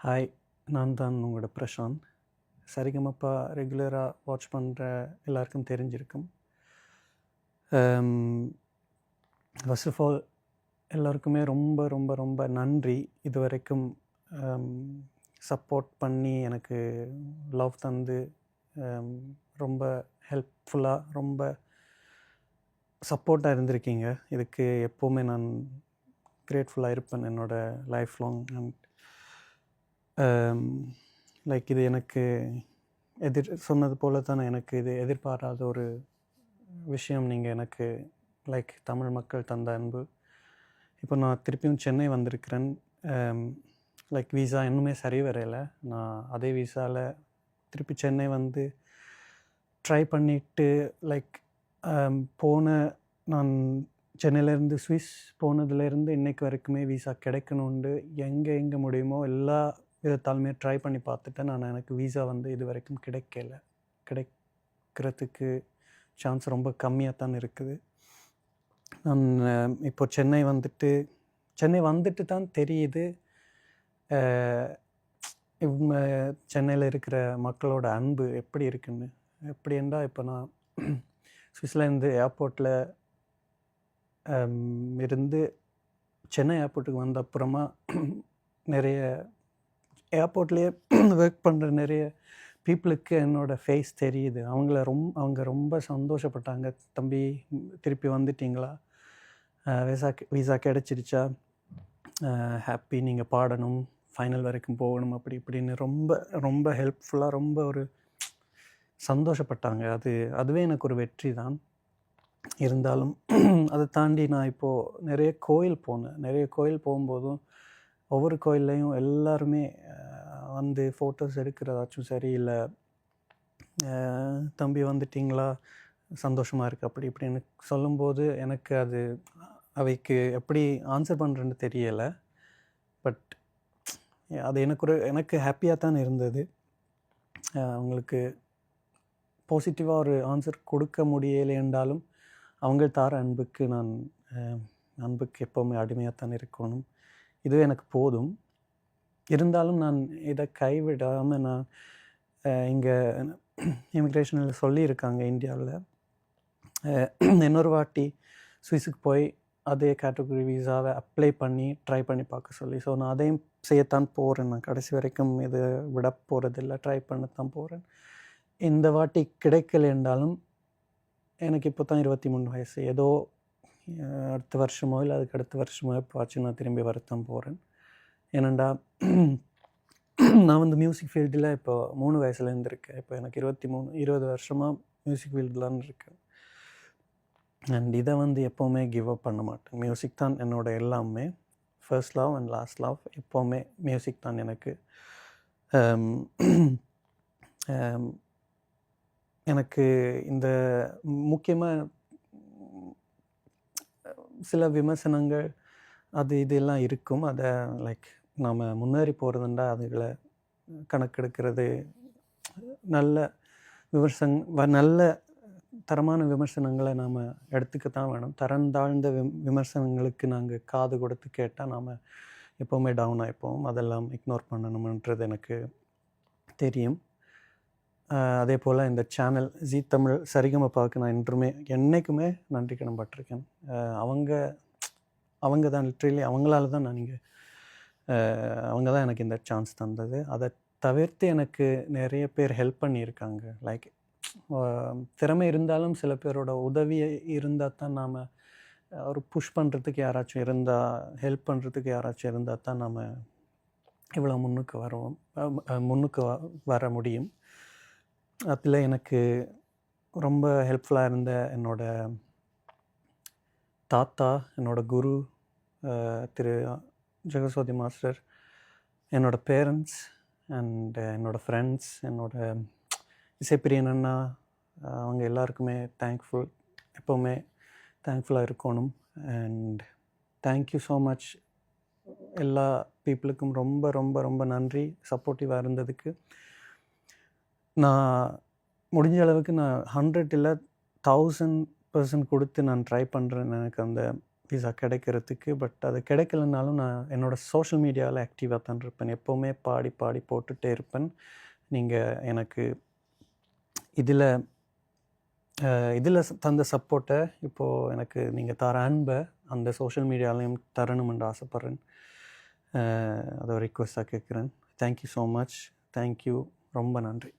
Hi, நான் தான் உங்களோட பிரசாந்த். சரிகமபா ரெகுலராக வாட்ச் பண்ணுற எல்லாருக்கும் தெரிஞ்சிருக்கும். ஃபர்ஸ்ட் ஆஃப் ஆல் எல்லாருக்குமே ரொம்ப ரொம்ப ரொம்ப நன்றி. இதுவரைக்கும் சப்போர்ட் பண்ணி எனக்கு லவ் தந்து ரொம்ப ஹெல்ப்ஃபுல்லாக ரொம்ப சப்போர்ட்டாக இருந்திருக்கீங்க. இதுக்கு எப்போவுமே நான் கிரேட்ஃபுல்லாக இருப்பேன் என்னோடய லைஃப் லாங். அண்ட் லைக் இது எனக்கு சொன்னது போல தான் எனக்கு இது எதிர்பாராத ஒரு விஷயம். நீங்கள் எனக்கு லைக் தமிழ் மக்கள் தந்த அன்பு. இப்போ நான் திருப்பியும் சென்னை வந்திருக்கிறேன். லைக் வீசா இன்னுமே சரி வரையில. நான் அதே வீசாவில் திருப்பி சென்னை வந்து ட்ரை பண்ணிவிட்டு லைக் நான் சென்னையிலேருந்து ஸ்விஸ் போனதுலேருந்து இன்றைக்கு வரைக்குமே வீசா கிடைக்கணுண்டு எங்கே முடியுமோ எல்லா விதத்தாலுமே ட்ரை பண்ணி பார்த்துட்டேன். நான் எனக்கு வீசா வந்து இது வரைக்கும் கிடைக்கிறதுக்கு சான்ஸ் ரொம்ப கம்மியாக தான் இருக்குது. நான் இப்போ சென்னை வந்துட்டு தான் தெரியுது சென்னையில் இருக்கிற மக்களோட அன்பு எப்படி இருக்குன்னு. எப்படி என்றால் இப்போ நான் ஸ்விட்சர்லேருந்து ஏர்போர்ட்டில் இருந்து சென்னை ஏர்போர்ட்டுக்கு வந்த அப்புறமா நிறைய ஏர்போர்ட்லேயே ஒர்க் பண்ணுற நிறைய பீப்புளுக்கு என்னோடய ஃபேஸ் தெரியுது. அவங்க ரொம்ப சந்தோஷப்பட்டாங்க. தம்பி திருப்பி வந்துட்டிங்களா, வீசா கிடச்சிருச்சா, ஹாப்பி, நீங்கள் பாடணும், ஃபைனல் வரைக்கும் போகணும், அப்படி இப்படின்னு ரொம்ப ரொம்ப ஹெல்ப்ஃபுல்லாக ரொம்ப ஒரு சந்தோஷப்பட்டாங்க. அதுவே எனக்கு ஒரு வெற்றி தான். இருந்தாலும் அதை தாண்டி நான் இப்போது நிறைய கோயில் போகும்போதும் ஒவ்வொரு கோயில்லையும் எல்லாருமே வந்து ஃபோட்டோஸ் எடுக்கிறதாச்சும் சரி, இல்லை தம்பி வந்துட்டிங்களா, சந்தோஷமாக இருக்குது, அப்படி இப்படின்னு சொல்லும்போது எனக்கு அவைக்கு எப்படி ஆன்சர் பண்ணுறேன்னு தெரியலை. பட் அது எனக்கு ஹாப்பியாக தான் இருந்தது. அவங்களுக்கு பாசிட்டிவாக ஒரு ஆன்சர் கொடுக்க முடியலை என்றாலும் அவங்க தார அன்புக்கு எப்போவுமே அடிமையாக தான் இருக்கணும். இதுவே எனக்கு போதும். இருந்தாலும் நான் இதை கைவிடாமல் நான் இங்கே இமிக்ரேஷனில் சொல்லியிருக்காங்க இந்தியாவில் இன்னொரு வாட்டி ஸ்விஸுக்கு போய் அதே கேட்டகரி வீசாவை அப்ளை பண்ணி ட்ரை பண்ணி பார்க்க சொல்லி. ஸோ நான் அதையும் செய்யத்தான் போகிறேன். நான் கடைசி வரைக்கும் இது விட போகிறதில்லை, ட்ரை பண்ணத்தான் போகிறேன். இந்த வாட்டி கிடைக்கல என்றாலும் எனக்கு இப்போ தான் 23 வயசு. ஏதோ அடுத்த வருஷமோ இல்லை அதுக்கு அடுத்த வருஷமோ எப்போவாச்சும் நான் திரும்பி வரத்தான் போகிறேன். ஏனண்டா நான் வந்து மியூசிக் ஃபீல்டில் இப்போ 3 வயசுலேருந்து இருக்கேன். இப்போ எனக்கு 20 வருஷமாக மியூசிக் ஃபீல்டுலான் இருக்கேன். அண்ட் இதை வந்து எப்போவுமே கிவ் அப் பண்ண மாட்டேன். மியூசிக் தான் என்னோடய எல்லாமே. First love and last love. எப்போவுமே மியூசிக் தான் எனக்கு. எனக்கு இந்த முக்கியமாக சில விமர்சனங்கள் இதெல்லாம் இருக்கும். அதை லைக் நாம் முன்னேறி போகிறதுண்டா அதுகளை கணக்கெடுக்கிறது, நல்ல தரமான விமர்சனங்களை நாம் எடுத்துக்கத்தான் வேணும். தரம் தாழ்ந்த விமர்சனங்களுக்கு நாங்கள் காது கொடுத்து கேட்டால் நாம் எப்போவுமே டவுன் ஆகிப்போம். அதெல்லாம் இக்னோர் பண்ணணுமன்றது எனக்கு தெரியும். அதே போல் இந்த சேனல் ஜீ தமிழ் சரிகமபாவுக்கு நான் என்றைக்குமே நன்றி கடன் பட்டிருக்கேன். அவங்க தான் லிட்ரலி அவங்களால தான் அவங்க தான் எனக்கு இந்த சான்ஸ் தந்தது. அதை தவிர்த்து எனக்கு நிறைய பேர் ஹெல்ப் பண்ணியிருக்காங்க. லைக் திறமை இருந்தாலும் சில பேரோட உதவி இருந்தால் தான் நாம் ஒரு புஷ் பண்ணுறதுக்கு யாராச்சும் இருந்தால், ஹெல்ப் பண்ணுறதுக்கு யாராச்சும் இருந்தால் தான் நாம் இவ்வளோ முன்னுக்கு வர முடியும். அதில் எனக்கு ரொம்ப ஹெல்ப்ஃபுல்லாக இருந்த என்னோடய தாத்தா, என்னோடய குரு திரு ஜெகசோதி மாஸ்டர், என்னோடய பேரண்ட்ஸ் அண்ட் என்னோடய ஃப்ரெண்ட்ஸ், என்னோடய இசைப்பிரியன் அண்ணா, அவங்க எல்லாருக்குமே எப்போவுமே தேங்க்ஃபுல்லாக இருக்கணும். And thank you so much. எல்லா பீப்புளுக்கும் ரொம்ப ரொம்ப ரொம்ப நன்றி சப்போர்ட்டிவாக இருந்ததுக்கு. நான் முடிஞ்ச அளவுக்கு நான் 100 இல்லை 1000% கொடுத்து நான் ட்ரை பண்ணுறேன். எனக்கு அந்த விசா கிடைக்கிறதுக்கு. பட் அது கிடைக்கலனாலும் நான் என்னோடய சோஷியல் மீடியாவில் ஆக்டிவாக தான் இருப்பேன். எப்போவுமே பாடி பாடி போட்டுகிட்டே இருப்பேன். நீங்கள் எனக்கு இதில் தந்த சப்போர்ட்டை இப்போது எனக்கு நீங்கள் தர அன்பை அந்த சோஷியல் மீடியாலையும் தரணுமென்று ஆசைப்பட்றேன். அதை ரிக்வெஸ்ட்டாக கேட்குறேன். Thank you so much. தேங்க்யூ. ரொம்ப நன்றி.